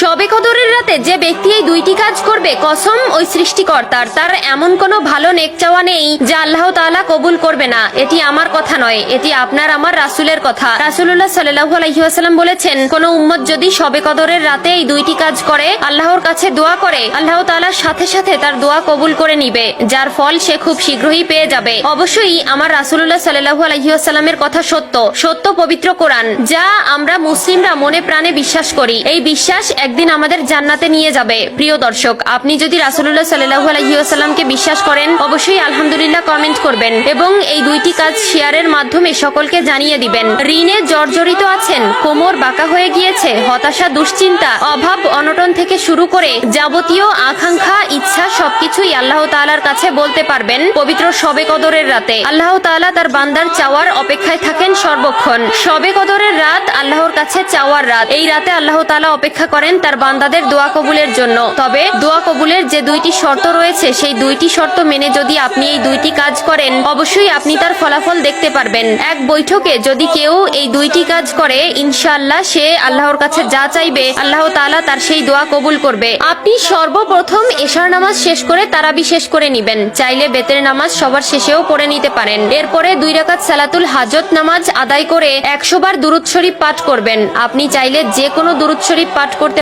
শবে কদরের রাতে যে ব্যক্তি এই দুইটি কাজ করবে, কসম ওই সৃষ্টিকর্তার, তার এমন কোনো ভালো নেক চাওয়া নেই যা আল্লাহ তাআলা কবুল করবে না। এটি আমার কথা নয়, এটি আপনার আমার রাসূলের কথা। রাসূলুল্লাহ সাল্লাল্লাহু আলাইহি ওয়াসাল্লাম বলেছেন, কোন উম্মত যদি শবে কদরের রাতে এই দুইটি কাজ করে, আল্লাহর কাছে দোয়া করে, আল্লাহ তাআলা সাথে সাথে তার দোয়া কবুল করে নিবে, যার ফল সে খুব শীঘ্রই পেয়ে যাবে। অবশ্যই আমার রাসূলুল্লাহ সাল্লাল্লাহু আলাইহি ওয়াসাল্লামের কথা সত্য পবিত্র কোরআন, যা আমরা মুসলিমরা মনে প্রাণে বিশ্বাস করি। এই বিশ্বাস একদিন আমাদের জান্নাতে নিয়ে যাবে। প্রিয় দর্শক, আপনি যদি রাসূলুল্লাহ সাল্লাল্লাহু আলাইহি ওয়াসাল্লামকে বিশ্বাস করেন, অবশ্যই আলহামদুলিল্লাহ কমেন্ট করবেন এবং এই দুইটি কাজ শেয়ারের মাধ্যমে সকলকে জানিয়ে দিবেন। ঋণে জর্জরিত আছেন, কোমর বাঁকা হয়ে গিয়েছে, হতাশা, দুশ্চিন্তা, অভাব অনটন থেকে শুরু করে যাবতীয় আকাঙ্ক্ষা, ইচ্ছা সবকিছুই আল্লাহ তাআলার কাছে বলতে পারবেন পবিত্র শবে কদরের রাতে। আল্লাহ তাআলা তার বান্দার চাওয়ার অপেক্ষায় থাকেন সর্বক্ষণ। শবে কদরের রাত আল্লাহর কাছে চাওয়ার রাত। এই রাতে আল্লাহ তাআলা অপেক্ষা করেন তার বান্দাদের দোয়া কবুলের জন্য। তবে দোয়া কবুলের যে দুইটি শর্ত রয়েছে, সেই দুইটি শর্ত মেনে যদি আপনি এই দুইটি কাজ করেন, অবশ্যই আপনি তার ফলাফল দেখতে পারবেন। এক বৈঠকে যদি কেউ এই দুইটি কাজ করে, ইনশাআল্লাহ সে আল্লাহর কাছে যা চাইবে, আল্লাহ তাআলা তার সেই দোয়া কবুল করবে। আপনি সর্বপ্রথম এশার নামাজ শেষ করে তারাবি শেষ করে নিবেন। চাইলে বেতের নামাজ সবার শেষেও পড়ে নিতে পারেন। এরপরে 2 রাকাত সালাতুল হাজত নামাজ আদায় করে 100 বার দুরূদ শরীফ পাঠ করবেন। আপনি চাইলে যে কোনো দুরূদ শরীফ পাঠ করতে